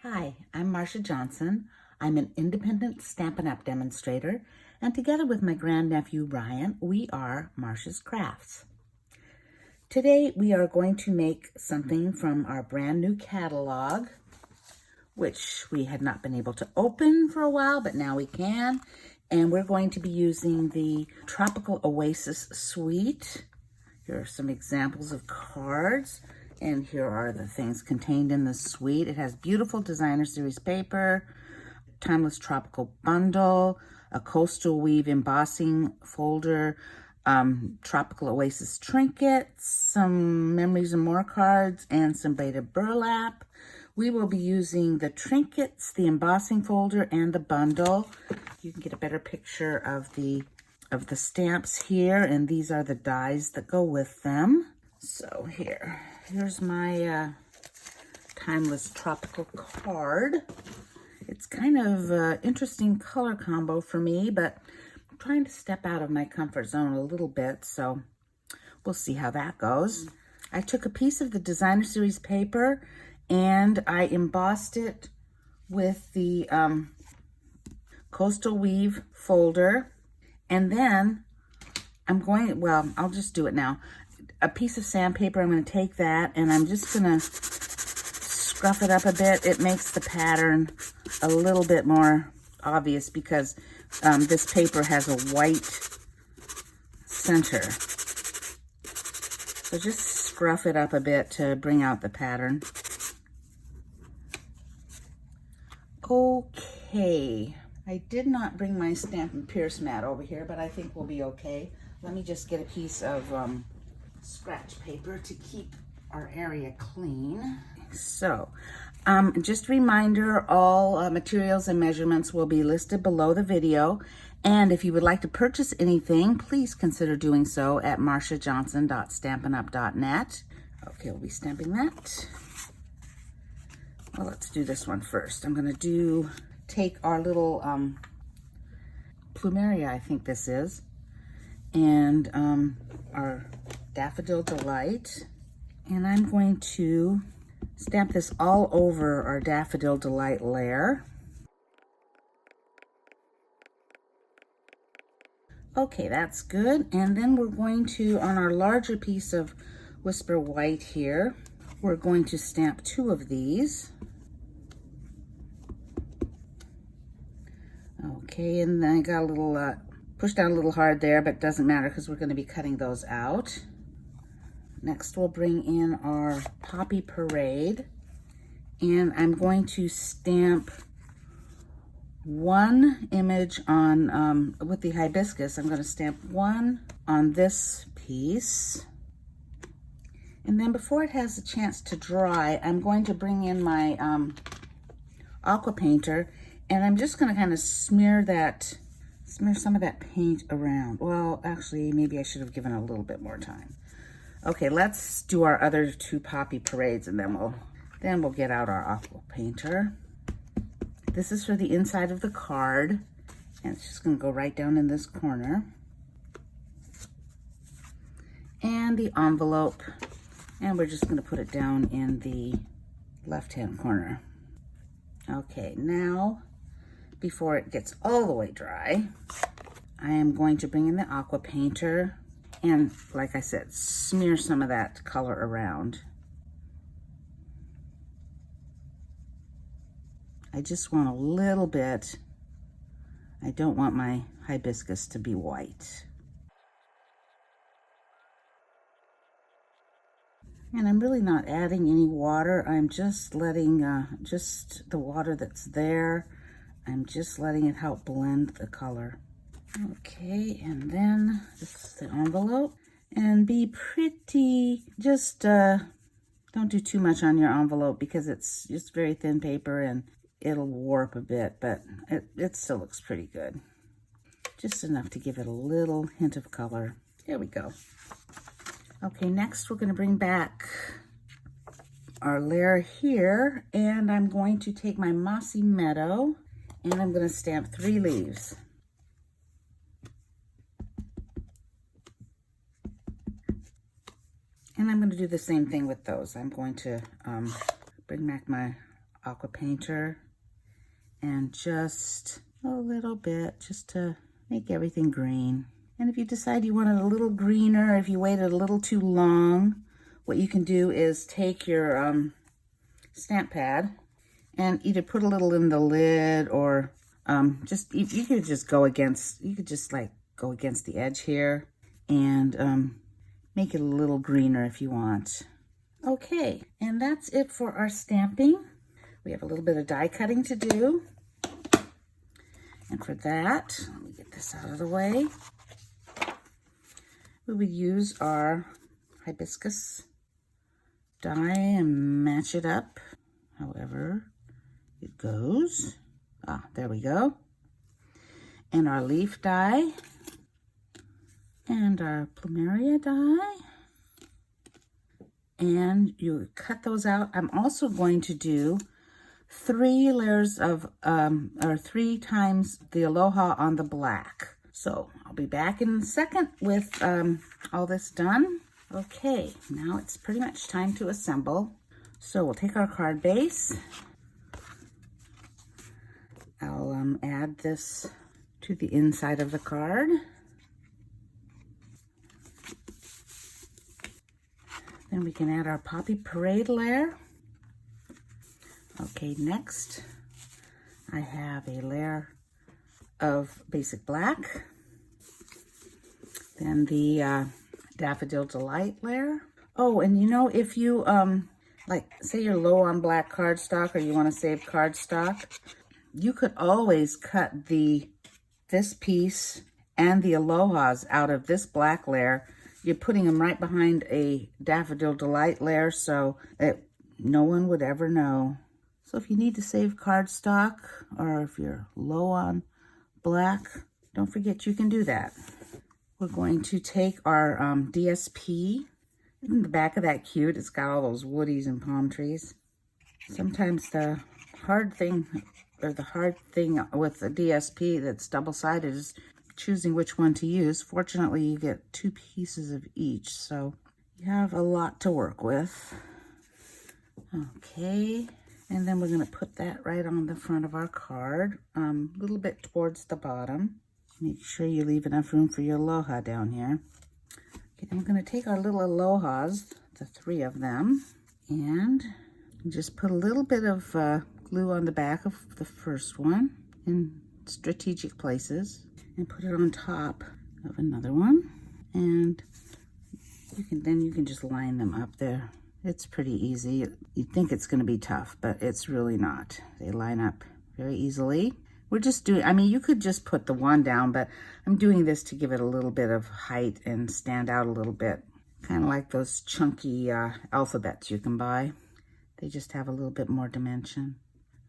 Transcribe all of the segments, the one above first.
Hi, I'm Marcia Johnson. I'm an independent Stampin' Up! Demonstrator, and together with my grandnephew Ryan, we are Marcia's Crafts. Today we are going to make something from our brand new catalog, which we had not been able to open for a while, but now we can. And we're going to be using the Tropical Oasis suite. Here are some examples of cards. And here are the things contained in the suite. It has beautiful designer series paper, timeless tropical bundle, a coastal weave embossing folder, tropical oasis trinkets, some memories and more cards, and some braided burlap. We will be using the trinkets, the embossing folder, and the bundle. You can get a better picture of the stamps here, and these are the dies that go with them. So here's my timeless tropical card. It's kind of an interesting color combo for me, but I'm trying to step out of my comfort zone a little bit, so we'll see how that goes. I took a piece of the designer series paper and I embossed it with the coastal weave folder, and then I'll just do it now. A piece of sandpaper, I'm going to take that and I'm just going to scruff it up a bit. It makes the pattern a little bit more obvious because this paper has a white center. So just scruff it up a bit to bring out the pattern. Okay, I did not bring my Stampin' Pierce mat over here, but I think we'll be okay. Let me just get a piece of scratch paper to keep our area clean. So, just a reminder, all materials and measurements will be listed below the video. And if you would like to purchase anything, please consider doing so at marciajohnson.stampinup.net. Okay, we'll be stamping that. Well, let's do this one first. I'm going to take our little plumeria, I think this is, and our Daffodil Delight, and I'm going to stamp this all over our Daffodil Delight layer. Okay, that's good. And then we're going to, on our larger piece of Whisper White here, we're going to stamp 2 of these. Okay, and then I got a little pushed down a little hard there, but it doesn't matter because we're going to be cutting those out. Next, we'll bring in our Poppy Parade, and I'm going to stamp 1 image on, with the hibiscus, I'm going to stamp 1 on this piece. And then before it has a chance to dry, I'm going to bring in my Aqua Painter, and I'm just going to kind of smear some of that paint around. Well, actually, maybe I should have given it a little bit more time. Okay, let's do our other 2 Poppy Parades, and then we'll get out our Aqua Painter. This is for the inside of the card, and it's just going to go right down in this corner. And the envelope, and we're just going to put it down in the left-hand corner. Okay, now, before it gets all the way dry, I am going to bring in the Aqua Painter and, like I said, smear some of that color around. I just want a little bit. I don't want my hibiscus to be white. And I'm really not adding any water. I'm just letting, just the water that's there, I'm just letting it help blend the color. Okay, and then this is the envelope. And be pretty, just don't do too much on your envelope because it's just very thin paper and it'll warp a bit, but it still looks pretty good. Just enough to give it a little hint of color. There we go. Okay, next we're going to bring back our layer here, and I'm going to take my Mossy Meadow, and I'm going to stamp 3 leaves. And I'm going to do the same thing with those. I'm going to bring back my Aqua Painter, and just a little bit, just to make everything green. And if you decide you want it a little greener, if you waited a little too long, what you can do is take your stamp pad and either put a little in the lid, or you could just go against, go against the edge here and make it a little greener if you want. Okay, and that's it for our stamping. We have a little bit of die cutting to do. And for that, let me get this out of the way. We would use our hibiscus die and match it up however it goes. There we go. And our leaf die and our plumeria die. And you cut those out. I'm also going to do 3 layers of, or 3 times the Aloha on the black. So I'll be back in a second with all this done. Okay, now it's pretty much time to assemble. So we'll take our card base. I'll add this to the inside of the card. Then we can add our Poppy Parade layer. Okay, next I have a layer of basic black. Then the Daffodil Delight layer. Oh, and you know, if you, like, say you're low on black cardstock or you want to save cardstock, you could always cut this piece and the Alohas out of this black layer. You're putting them right behind a Daffodil Delight layer so that no one would ever know. So if you need to save cardstock, or if you're low on black, don't forget you can do that. We're going to take our DSP. Isn't the back of that cute? It's got all those woodies and palm trees. Sometimes the hard thing with the DSP that's double-sided is choosing which one to use. Fortunately, you get 2 pieces of each, so you have a lot to work with. Okay, and then we're going to put that right on the front of our card, a little bit towards the bottom. Make sure you leave enough room for your aloha down here. Okay, then we're going to take our little alohas, the 3 of them, and just put a little bit of glue on the back of the first one in strategic places, and put it on top of another one, and you can just line them up there. It's pretty easy. You'd think it's going to be tough, but it's really not. They line up very easily. We're just doing, I mean, you could just put the one down, but I'm doing this to give it a little bit of height and stand out a little bit. Kind of like those chunky alphabets you can buy. They just have a little bit more dimension.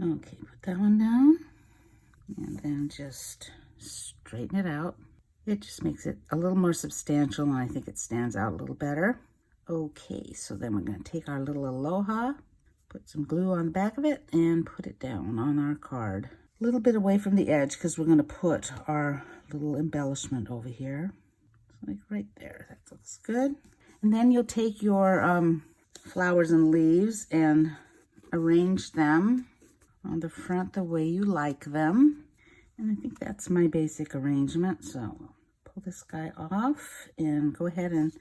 Okay, put that one down, and then just straighten it out. It just makes it a little more substantial, and I think it stands out a little better. Okay, so then we're going to take our little aloha, put some glue on the back of it, and put it down on our card. A little bit away from the edge, because we're going to put our little embellishment over here. Like right there. That looks good. And then you'll take your flowers and leaves and arrange them on the front the way you like them. And I think that's my basic arrangement. So I'll pull this guy off and go ahead and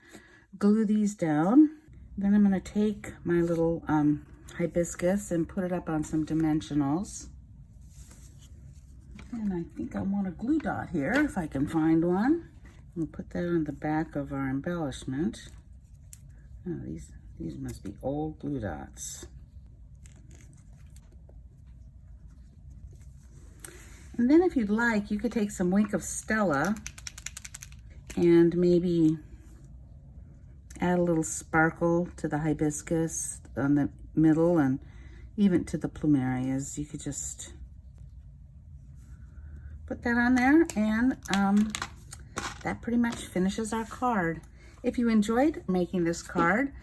glue these down. Then I'm going to take my little hibiscus and put it up on some dimensionals. And I think I want a glue dot here, if I can find one. We'll put that on the back of our embellishment. Oh, these must be old glue dots. And then if you'd like, you could take some Wink of Stella and maybe add a little sparkle to the hibiscus on the middle and even to the plumerias. You could just put that on there, and that pretty much finishes our card. If you enjoyed making this card,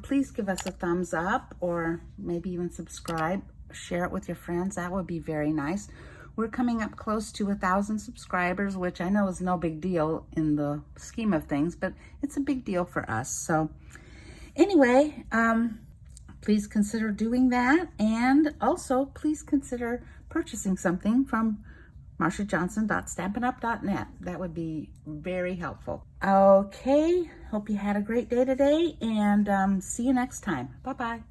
please give us a thumbs up, or maybe even subscribe, share it with your friends. That would be very nice. We're coming up close to 1,000 subscribers, which I know is no big deal in the scheme of things, but it's a big deal for us. So anyway, Please consider doing that, and also please consider purchasing something from marshajohnson.stampinup.net. That would be very helpful. Okay, hope you had a great day today, and see you next time. Bye-bye.